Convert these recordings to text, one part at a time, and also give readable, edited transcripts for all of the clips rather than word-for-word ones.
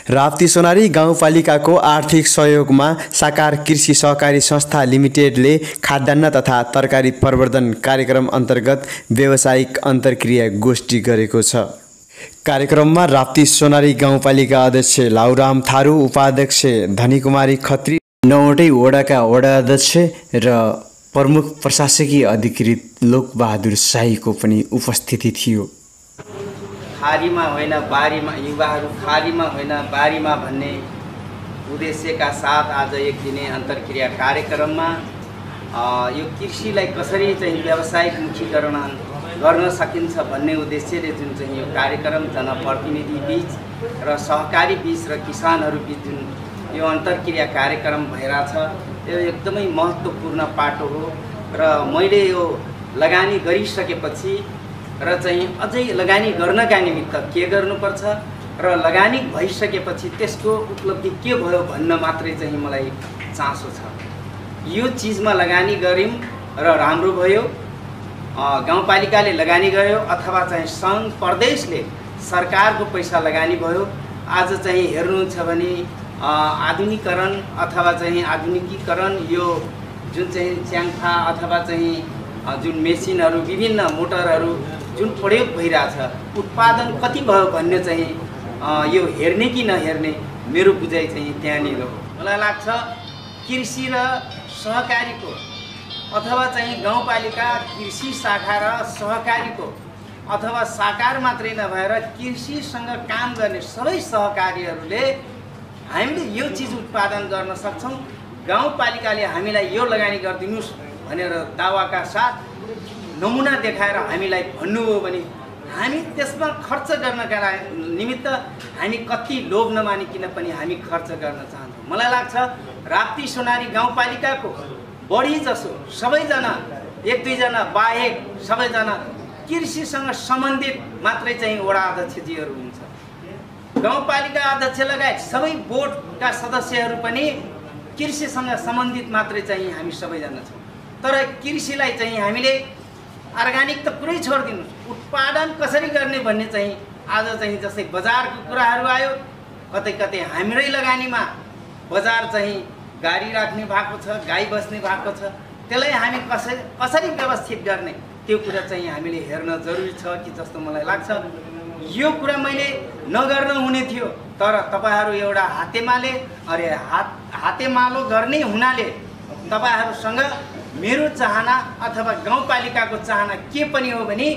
राप्ती सोनारी गाउँपालिकाको आर्थिक सहयोगमा साकार कृषि सहकारी संस्था लिमिटेडले खाद्यान्न तथा तरकारी प्रवर्धन कार्यक्रम अन्तर्गत व्यावसायिक अन्तर्क्रिया गोष्ठी गरेको छ। कार्यक्रममा राप्ती सोनारी गाउँपालिका अध्यक्ष लाउराम थारू, उपाध्यक्ष धनीकुमारी खत्री, 9वटै वडाका वडा अध्यक्ष र प्रमुख प्रशासकीय अधिकृत लोकबहादुर शाहीको पनि उपस्थिति थियो। खारीमा होइन बारीमा, युवाहरू खारीमा होइन बारीमा भन्ने उद्देश्यका साथ आज एक दिने अन्तर्क्रिया कार्यक्रममा यो कृषिलाई कसरी चाहिँ व्यावसायिक मुखीकरण गर्न सकिन्छ भन्ने उद्देश्यले जुन चाहिँ यो कार्यक्रम जनप्रतिनिधि बीच र सहकारी बीच र किसानहरू बीच जुन यो अन्तर्क्रिया कार्यक्रम भइरहेछ, यो एकदमै महत्त्वपूर्ण पाटो हो। र मैले यो लगानी गरिसकेपछि र चाहिँ अझै लगानी गर्नका निमित्त के गर्नुपर्छ र लगानी भइसकेपछि त्यसको उपलब्धि के भयो भन्न मात्रै चाहिँ मलाई चासो छ। यो चिजमा लगानी गऱ्यौँ र राम्रो भयो, गाउँपालिकाले लगानी गर्यो अथवा चाहिँ सङ्घ प्रदेशले सरकारको पैसा लगानी भयो। आज चाहिँ हेर्नुहुन्छ भने आधुनिकीकरण अथवा चाहिँ आधुनिकीकरण यो जुन चाहिँ च्याङ्फा अथवा चाहिँ जुन मेसिनहरू, विभिन्न मोटरहरू जुन प्रयोग भइरहेछ, उत्पादन कति भयो भन्ने चाहिँ यो हेर्ने कि नहेर्ने मेरो बुझाइ चाहिँ त्यहाँनिर हो। मलाई लाग्छ कृषि र सहकारीको अथवा चाहिँ गाउँपालिका कृषि शाखा र सहकारीको अथवा साकार मात्रै नभएर कृषिसँग काम गर्ने सबै सहकारीहरूले हामीले यो चिज उत्पादन गर्न सक्छौँ। गाउँपालिकाले हामीलाई यो लगानी गरिदिनुहोस् भनेर दावाका साथ नमुना देखाएर हामीलाई भन्नुभयो भने हामी त्यसमा खर्च गर्नका निमित्त हामी कति लोभ नमानिकन पनि हामी खर्च गर्न चाहन्छौँ। मलाई लाग्छ राप्ती सोनारी गाउँपालिकाको बढी जसो सबैजना, एक दुईजना बाहेक सबैजना कृषिसँग सम्बन्धित मात्रै चाहिँ वडा अध्यक्षजीहरू हुन्छ। गाउँपालिका अध्यक्ष लगायत सबै बोर्डका सदस्यहरू पनि कृषिसँग सम्बन्धित मात्रै चाहिँ हामी सबैजना छौँ। तर कृषिलाई चाहिँ हामीले अर्ग्यानिक त पुरै छोडिदिनुहोस्, उत्पादन कसरी गर्ने भन्ने चाहिँ आज चाहिँ जस्तै बजारको कुराहरू आयो, कतै कतै हाम्रै लगानीमा बजार चाहिँ गाडी राख्ने भएको छ, गाई बस्ने भएको छ, त्यसलाई हामी कसरी व्यवस्थित गर्ने त्यो कुरा चाहिँ हामीले हेर्न जरुरी छ कि जस्तो मलाई लाग्छ। यो कुरा मैले नगर्न हुने थियो, तर तपाईहरू एउटा हातेमालो गर्ने हुनाले तपाईहरूसँग मेरो चाहना अथवा गाउँपालिकाको चाहना के पनि हो भने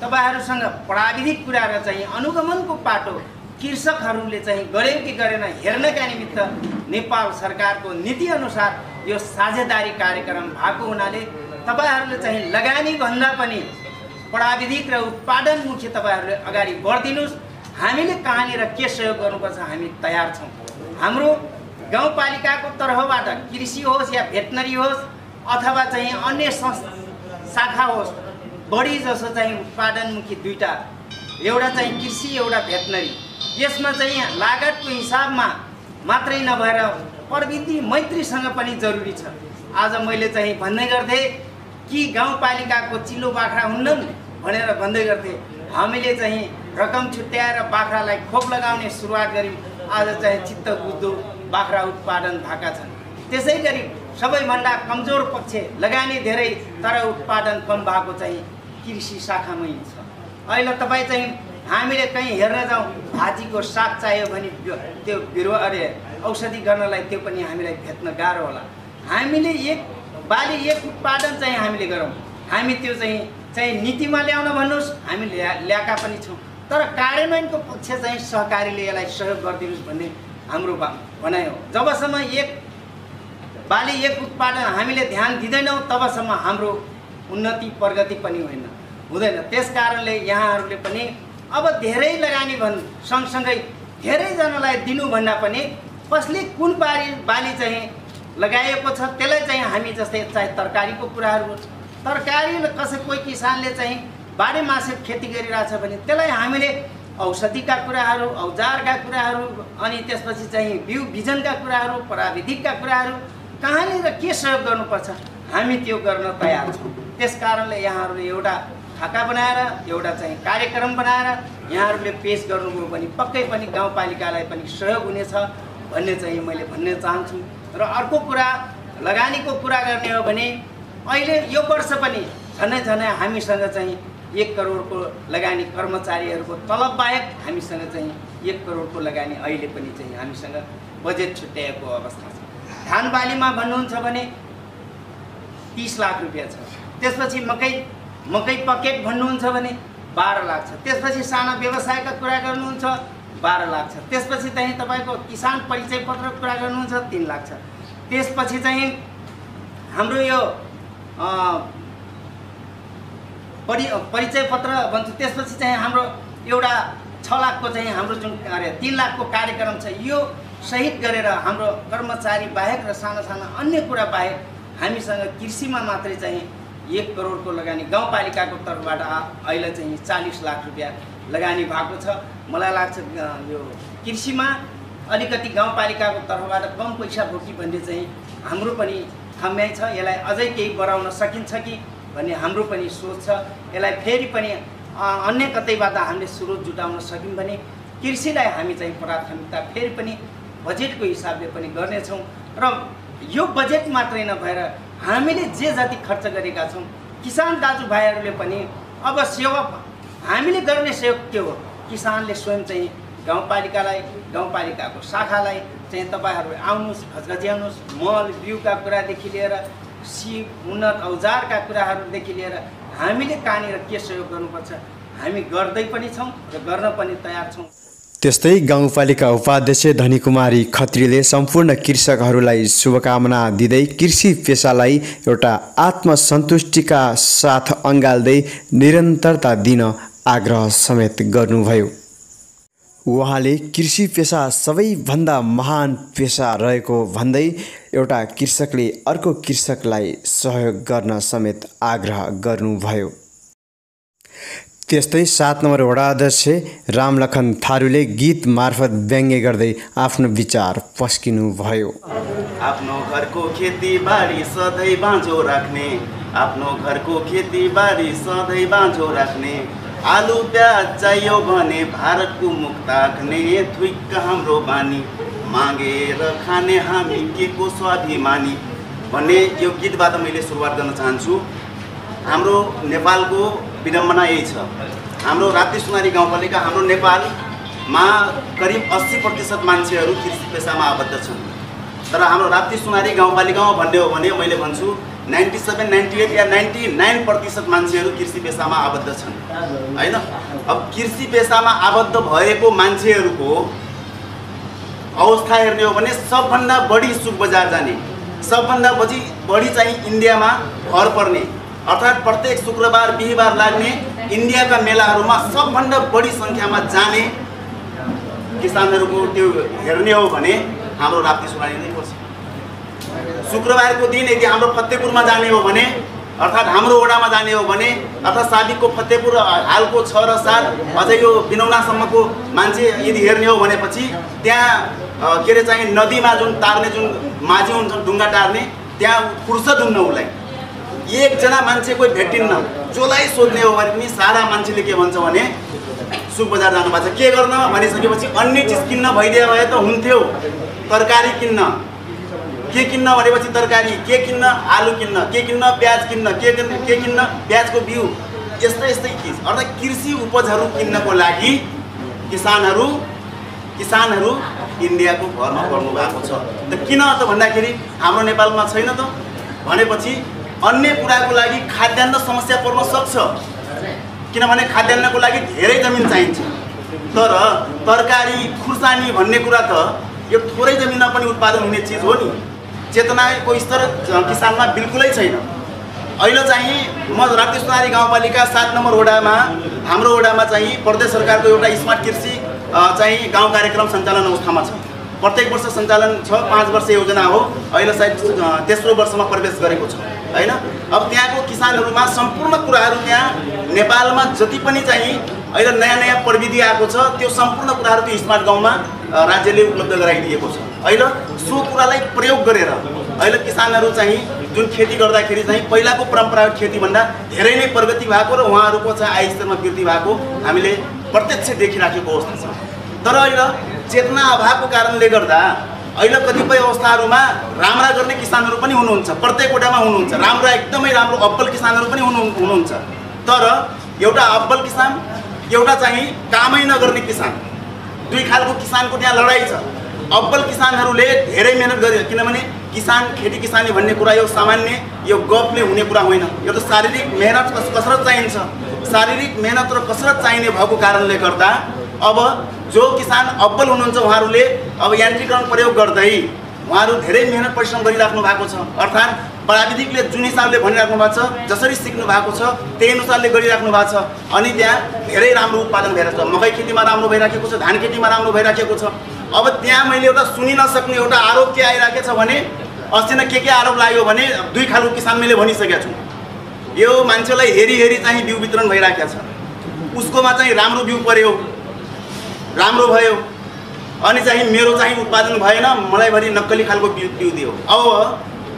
तपाईहरूसँग प्राविधिक कुरा र चाहिँ अनुगमनको पाटो कृषकहरूले चाहिँ गर्यो कि गरेन हेर्नका निमित्त नेपाल सरकारको नीति अनुसार यो साझेदारी कार्यक्रम भएको हुनाले तपाईहरूले चाहिँ लगानी भन्दा पनि प्राविधिक र उत्पादनमुखी तपाईहरूले अगाडि बढिदिनुहोस्। हामीले कहाँनिर के सहयोग गर्नुपर्छ हामी तयार छौँ। हाम्रो गाउँपालिकाको तर्फबाट कृषि होस् या भेटनरी होस् अथवा चाहिँ अन्य शाखा होस्, बढी जसो चाहिँ उत्पादनमुखी दुईटा, एउटा चाहिँ कृषि एउटा भेटनरी, यसमा चाहिँ लागतको हिसाबमा मात्रै नभएर प्रविधि मैत्रीसँग पनि जरुरी छ। आज मैले चाहिँ भन्दै गर्थेँ कि गाउँपालिकाको चिल्लो बाख्रा हुन्नन् भनेर भन्दै गर्थेँ। हामीले चाहिँ रकम छुट्याएर बाख्रालाई खोप लगाउने सुरुवात गऱ्यौँ। आज चाहिँ चित्त बुझ्दो बाख्रा उत्पादन भएका छन्। त्यसै गरी सबैभन्दा कमजोर पक्ष लगानी धेरै तर उत्पादन कम भएको चाहिँ कृषि शाखामै छ। अहिले तपाईँ चाहिँ हामीले कहीँ हेर्न जाउँ, भाजीको साग चाहियो भने त्यो बिरुवा औषधि गर्नलाई त्यो पनि हामीलाई भेट्न गाह्रो होला। हामीले एक बाली एक उत्पादन चाहिँ हामीले गरौँ, हामी त्यो चाहिँ नीतिमा ल्याउन भन्नुहोस्, हामी ल्याएका पनि छौँ। तर कार्यान्वयनको पक्ष चाहिँ सहकारीले यसलाई सहयोग गरिदिनुहोस् भन्ने हाम्रो भनाइ हो। जबसम्म एक बाली एक उत्पादन हामीले ध्यान दिँदैनौँ तबसम्म हाम्रो उन्नति प्रगति पनि हुँदैन। त्यस कारणले यहाँहरूले पनि अब धेरै लगानी सँगसँगै धेरैजनालाई दिनुभन्दा पनि कसले कुन बाली चाहिँ लगाएको छ त्यसलाई चाहिँ हामी जस्तै चाहे तरकारीको कुराहरू होस्, तरकारी कोही किसानले चाहिँ बारे मासे खेती गरिरहेछ भने त्यसलाई हामीले औषधिका कुराहरू, औजारका कुराहरू, अनि त्यसपछि चाहिँ बिउ बिजनका कुराहरू, प्राविधिकका कुराहरू कहाँनिर के सहयोग गर्नुपर्छ हामी त्यो गर्न तयार छौँ। त्यस कारणले यहाँहरूले एउटा खाका बनाएर एउटा चाहिँ कार्यक्रम बनाएर यहाँहरूले पेश गर्नुभयो भने पक्कै पनि गाउँपालिकालाई पनि सहयोग हुनेछ भन्ने चाहिँ मैले भन्न चाहन्छु। र अर्को कुरा लगानीको कुरा गर्ने हो भने अहिले यो वर्ष पनि झनै हामीसँग चाहिँ 1 करोडको लगानी कर्मचारीहरूको तलब बाहेक हामीसँग चाहिँ 1 करोडको लगानी अहिले पनि चाहिँ हामीसँग बजेट छुट्याएको अवस्था छ। धान बालीमा भन्नुहुन्छ भने 30 लाख रुपियाँ छ। त्यसपछि मकै पकेट भन्नुहुन्छ भने 12 लाख छ। त्यसपछि साना व्यवसायका कुरा गर्नुहुन्छ 12 लाख छ। त्यसपछि चाहिँ तपाईको किसान परिचय पत्रको कुरा गर्नुहुन्छ 3 लाख छ। त्यसपछि चाहिँ हाम्रो यो परिचय पत्र भन्छ। त्यसपछि चाहिँ हाम्रो एउटा 6 लाखको चाहिँ हाम्रो जुन 3 लाखको कार्यक्रम छ यो सहित गरेर हाम्रो कर्मचारी बाहेक र साना अन्य कुरा बाहेक हामीसँग कृषिमा मात्रै चाहिँ 1 करोडको लगानी गाउँपालिकाको तर्फबाट अहिले चाहिँ 40 लाख रुपियाँ लगानी भएको छ। मलाई लाग्छ यो कृषिमा अलिकति गाउँपालिकाको तर्फबाट कम पैसा भयो कि भन्ने चाहिँ हाम्रो पनि ठम्याइ छ। यसलाई अझै केही बढाउन सकिन्छ कि भन्ने हाम्रो पनि सोच छ। यसलाई फेरि पनि अन्य कतैबाट हामीले स्रोत जुटाउन सक्यौँ भने कृषिलाई हामी चाहिँ प्राथमिकता फेरि पनि बजेटको हिसाबले पनि गर्नेछौँ। र यो बजेट मात्रै नभएर हामीले जे जति खर्च गरेका छौँ किसान दाजुभाइहरूले पनि अब सेवा हामीले गर्ने सहयोग के हो? किसानले स्वयं चाहिँ गाउँपालिकालाई गाउँपालिकाको शाखालाई चाहिँ तपाईहरू आउनुहोस्, खजखज्याउनुहोस्, मल बिउका कुरादेखि लिएर उन्नत औजारका कुराहरूदेखि लिएर हामीले कहाँनिर के सहयोग गर्नुपर्छ हामी गर्दै पनि छौँ र गर्न पनि तयार छौँ। त्यस्तै गाउँपालिका उपाध्यक्ष धनीकुमारी खत्रीले सम्पूर्ण कृषकहरूलाई शुभकामना दिँदै कृषि पेसालाई एउटा आत्मसन्तुष्टिका साथ अँगाल्दै निरन्तरता दिन आग्रह समेत गर्नुभयो। उहाँले कृषि पेसा सबैभन्दा महान पेसा रहेको भन्दै एउटा कृषकले अर्को कृषकलाई सहयोग गर्न समेत आग्रह गर्नुभयो। त्यस्तै 7 नम्बर वडा अध्यक्ष रामलखन थारूले गीत मार्फत व्यङ्ग्य गर्दै आफ्नो विचार पस्किनु भयो। आफ्नो घरको खेतीबारी सधैँ बाँझो राख्ने, आफ्नो घरको खेतीबारी सधैँ बाँझो राख्ने, आलु प्याज चाहियो भने भारतको मुख ताक्ने, थुइक्क हाम्रो बानी मागेर खाने हामी के को स्वाभिमानी भन्ने यो गीतबाट मैले सुरुवात गर्न चाहन्छु। हाम्रो नेपालको विडम्बना यही छ। हाम्रो राप्ती सुनारी गाउँपालिका हाम्रो नेपालमा करिब 80% मान्छेहरू कृषि पेसामा आबद्ध छन्। तर हाम्रो राप्ती सुनारी गाउँपालिकामा भन्ने हो भने मैले भन्छु 97, 98 या 99% मान्छेहरू कृषि पेसामा आबद्ध छन् हैन। अब कृषि पेसामा आबद्ध भएको मान्छेहरूको अवस्था हेर्ने हो भने सबभन्दा बढी सुक बजार जाने, सबभन्दा बढी चाहिँ इन्डियामा घर पर्ने, अर्थात् प्रत्येक शुक्रबार बिहीबार लाग्ने इन्डियाका मेलाहरूमा सबभन्दा बढी सङ्ख्यामा जाने किसानहरूको त्यो हेर्ने हो भने हाम्रो राप्ती सुनारी नै पर्छ। शुक्रबारको दिन यदि हाम्रो फतेपुरमा जाने हो भने अर्थात् हाम्रो वडामा जाने हो भने अर्थात् साबिकको फतेपुर हालको 6 र 7 अझै यो बिनौनासम्मको मान्छे यदि हेर्ने हो भनेपछि त्यहाँ के अरे चाहिँ नदीमा जुन तार्ने जुन माझी हुन्छन् ढुङ्गा टार्ने त्यहाँ फुर्सद हुन्न उसलाई। एकजना मान्छे कोही भेटिन्न, जसलाई सोध्ने हो भने पनि सारा मान्छेले के भन्छ भने सुक बजार जानुभएको छ। के गर्न भनिसकेपछि अन्य चिज किन्न भइदिए भए त हुन्थ्यो। तरकारी किन्न, के किन्न भनेपछि तरकारी, के किन्न आलु किन्न, के किन्न प्याज किन्न, के किन्न प्याजको बिउ, यस्तै चिज अर्थात् कृषि उपजहरू किन्नको लागि किसानहरू इन्डियाको घरमा पर्नु भएको छ। त किन त भन्दाखेरि हाम्रो नेपालमा छैन त भनेपछि अन्य कुराको लागि खाद्यान्न समस्या पर्न सक्छ, किनभने खाद्यान्नको लागि धेरै जमिन चाहिन्छ। तर तरकारी खुर्सानी भन्ने कुरा त यो थोरै जमिनमा पनि उत्पादन हुने चिज हो नि। चेतनाको स्तर किसानमा बिल्कुलै छैन। अहिले चाहिँ म राप्ती सुनारी गाउँपालिका 7 नम्बर वडामा हाम्रो वडामा चाहिँ प्रदेश सरकारको एउटा स्मार्ट कृषि चाहिँ गाउँ कार्यक्रम सञ्चालन अवस्थामा छ। प्रत्येक वर्ष सञ्चालन छ, 5 वर्ष योजना हो। अहिले सायद तेस्रो वर्षमा प्रवेश गरेको छ हैन। अब त्यहाँको किसानहरूमा सम्पूर्ण कुराहरू त्यहाँ नेपालमा जति पनि चाहिँ अहिले नयाँ प्रविधि आएको छ त्यो सम्पूर्ण कुराहरू त्यो स्मार्ट गाउँमा राज्यले उपलब्ध गराइदिएको छ। अहिले सो कुरालाई प्रयोग गरेर अहिले किसानहरू चाहिँ जुन खेती गर्दाखेरि चाहिँ पहिलाको परम्परागत खेतीभन्दा धेरै नै प्रगति भएको र उहाँहरूको चाहिँ आय स्तरमा वृद्धि भएको हामीले प्रत्यक्ष देखिराखेको अवस्था छ। तर अहिले चेतना अभावको कारणले गर्दा अहिले कतिपय अवस्थाहरूमा राम्रा गर्ने किसानहरू पनि हुनुहुन्छ, प्रत्येक वटामा हुनुहुन्छ, राम्रो एकदमै राम्रो अब्बल किसानहरू पनि हुनुहुन्छ। तर एउटा अब्बल किसान, एउटा चाहिँ कामै नगर्ने किसान, दुई खालको किसानको त्यहाँ लडाइँ छ। अब्बल किसानहरूले धेरै मेहनत गरे, किनभने किसान खेती किसानी भन्ने कुरा यो सामान्य यो गफले हुने कुरा होइन, यो त शारीरिक मेहनत कसरत चाहिन्छ। शारीरिक मेहनत र कसरत चाहिने भएको कारणले गर्दा अब जो किसान अब्बल हुनुहुन्छ उहाँहरूले अब यान्त्रिकरण प्रयोग गर्दै उहाँहरू धेरै मेहनत परिश्रम गरिराख्नु भएको छ। अर्थात् प्राविधिकले जुन हिसाबले भनिराख्नु भएको छ, जसरी सिक्नु भएको छ त्यही अनुसारले गरिराख्नु भएको छ। अनि त्यहाँ धेरै राम्रो उत्पादन भइरहेको छ, मकै खेतीमा राम्रो भइराखेको छ, धान खेतीमा राम्रो भइराखेको छ। अब त्यहाँ मैले एउटा सुनि नसक्ने एउटा आरोप के आइराखेको छ भने अस्ति नै के आरोप लाग्यो भने दुई खालको किसान मैले भनिसकेको छु। यो मान्छेलाई हेरी हेरी चाहिँ बिउ वितरण भइराखेको छ, उसकोमा चाहिँ राम्रो बिउ पर्यो, राम्रो भयो, अनि चाहिँ मेरो चाहिँ उत्पादन भएन, मलाई भरि नक्कली खालको बिउ दियो। अब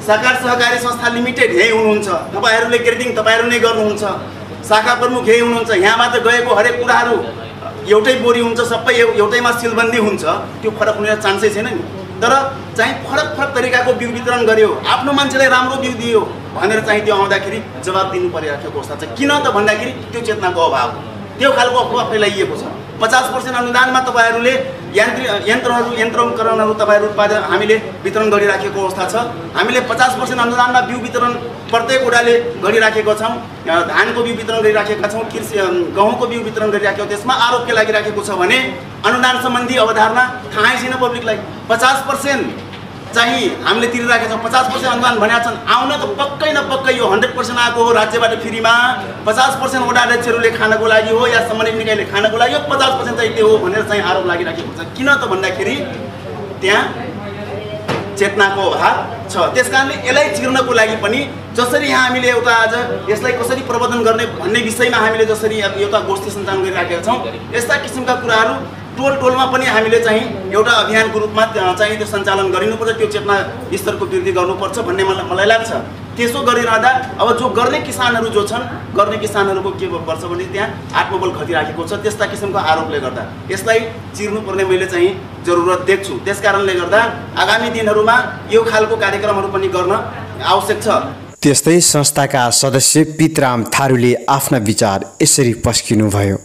साकार सहकारी संस्था लिमिटेड यही हुनुहुन्छ, तपाईँहरूले ग्रेडिङ तपाईँहरू नै गर्नुहुन्छ, शाखा प्रमुख यही हुनुहुन्छ। यहाँबाट गएको हरेक कुराहरू एउटै बोरी हुन्छ, सबै एउटैमा सिलबन्दी हुन्छ, त्यो फरक हुने चान्सै छैन नि। तर चाहिँ फरक तरिकाको बिउ वितरण गर्यो, आफ्नो मान्छेलाई राम्रो बिउ दियो भनेर चाहिँ त्यो आउँदाखेरि जवाब दिनु परिरहेको अवस्था छ। किन त भन्दाखेरि त्यो चेतनाको अभाव, त्यो खालको अफवाह फैलाइएको छ। 50% अनुदानमा तपाईँहरूले यन्त्रोपकरणहरू तपाईँहरू उत्पादन हामीले वितरण गरिराखेको अवस्था छ। हामीले 50% अनुदानमा बिउ वितरण प्रत्येक वडाले गरिराखेको छौँ, धानको बिउ वितरण गरिराखेका छौँ, कृषि गहुँको बिउ वितरण गरिराखेको। त्यसमा आरोप के लागिराखेको छ भने अनुदान सम्बन्धी अवधारणा थाहै छैन पब्लिकलाई। 50% चाहिँ हामीले तिरिराखेका छौँ, 50% अनुदान भनेका छन्। आउन त पक्कै न पक्कै यो 100% आएको हो राज्यबाट फ्रीमा, 50% वडा अध्यक्षहरूले खानको लागि हो या सम्बन्धित निकायले खानको लागि हो, 50% चाहिँ त्यो हो भनेर चाहिँ आरोप लागिराखेको छ। किन त भन्दाखेरि त्यहाँ चेतनाको अभाव छ। त्यस कारणले यसलाई चिर्नको लागि पनि जसरी यहाँ हामीले एउटा आज यसलाई कसरी प्रबन्धन गर्ने भन्ने विषयमा हामीले जसरी एउटा गोष्ठी सञ्चालन गरिराखेका छौँ, यस्ता किसिमका कुराहरू टोलमा पनि हामीले चाहिँ एउटा अभियानको रूपमा चाहिँ त्यो सञ्चालन गरिनुपर्छ, त्यो चेतना स्तरको वृद्धि गर्नुपर्छ भन्ने मलाई लाग्छ। त्यसो गरिरहँदा अब जो गर्ने किसानहरू जो छन्, गर्ने किसानहरूको के पर्छ भने त्यहाँ आत्मबल खतिराखेको छ। त्यस्ता किसिमको आरोपले गर्दा यसलाई चिर्नुपर्ने मैले चाहिँ जरुरत देख्छु। त्यस कारणले गर्दा आगामी दिनहरूमा यो खालको कार्यक्रमहरू पनि गर्न आवश्यक छ। त्यस्तै संस्थाका सदस्य पितराम थारूले आफ्ना विचार यसरी पस्किनुभयो।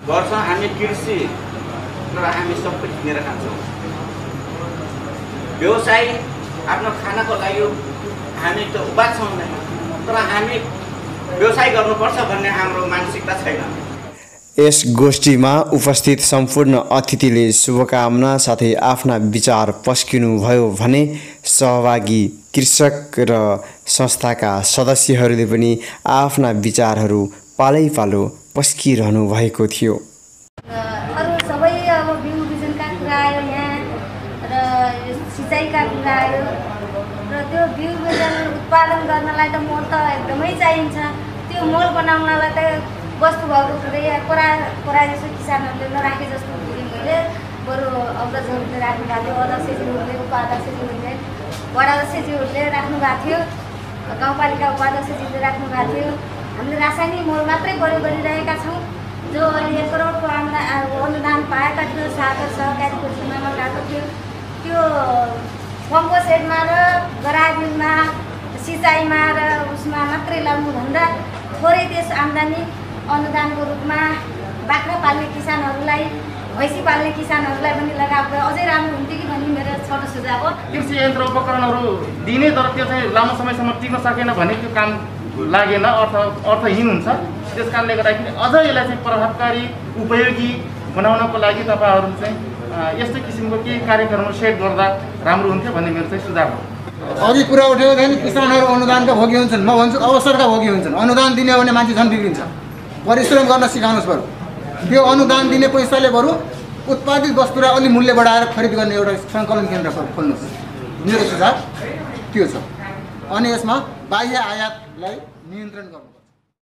गर्छौँ हामी कृषि र हामी सबै किनेर खान्छौँ। व्यवसाय आफ्नो खानको लागि हामी त उपाय छौँ नै, तर हामी व्यवसाय गर्नुपर्छ भन्ने हाम्रो मानसिकता छैन। यस गोष्ठीमा उपस्थित सम्पूर्ण अतिथिले शुभकामना साथै आफ्ना विचार पस्किनुभयो भने सहभागी कृषक र संस्थाका सदस्यहरूले पनि आफ्ना विचारहरू पालै-पालो पस्किरहनु भएको थियो। अरू सबै अब बिउ बिजनका कुरा आयो यहाँ र सिँचाइका कुरा आयो र त्यो बिउ बिजन उत्पादन गर्नलाई त मल त एकदमै चाहिन्छ। त्यो मल बनाउनलाई त वस्तु भएको कुरा जस्तो किसानहरूले नराखे जस्तो मैले बरु अग्रजहरूले राख्नु भएको थियो, अध्यक्षज्यूहरूले, उपाध्यक्षज्यूहरूले, वडाध्यक्षज्यूहरूले राख्नु भएको थियो, गाउँपालिका उपाध्यक्षज्यूले राख्नु भएको थियो। हामीले रासायनिक मल मात्रै प्रयोग गरिरहेका छौँ। जो अहिले 1 करोडको अनुदान पाएका थियो, सागर सहकारी कृषिमा गएको थियो, त्यो पम्पो सेटमा र गराबिलमा सिँचाइमा र उसमा मात्रै लाउनुभन्दा थोरै त्यस आम्दानी अनुदानको रूपमा बाख्रा पाल्ने किसानहरूलाई, भैँसी पाल्ने किसानहरूलाई पनि लगाएको अझै राम्रो हुन्थ्यो कि भन्ने मेरो छोटो सुझाव हो। कृषि यन्त्र उपकरणहरू दिने तर त्यो चाहिँ लामो समयसम्म टिक्न सकेन भने त्यो काम लागेन, अर्थहीन हुन्छ। त्यस कारणले गर्दाखेरि अझ यसलाई चाहिँ प्रभावकारी उपयोगी बनाउनको लागि तपाईँहरू चाहिँ यस्तै किसिमको केही कार्यक्रमहरू सेट गर्दा राम्रो हुन्थ्यो भन्ने मेरो चाहिँ सुझाव हो। अघि कुरा उठेको थियो नि किसानहरू अनुदानका भोगी हुन्छन्, म भन्छु अवसरका भोगी हुन्छन्। अनुदान दिने हो भने मान्छे झन् बिग्रिन्छ, परिश्रम गर्न सिकाउनुहोस्। बरु त्यो अनुदान दिने पैसाले बरु उत्पादित वस्तुलाई अलि मूल्य बढाएर खरिद गर्ने एउटा सङ्कलन केन्द्र खोल्नुहोस्। मेरो सुझाव त्यो छ। अनि यसमा बाह्य आयातलाई नियन्त्रण गर्नु।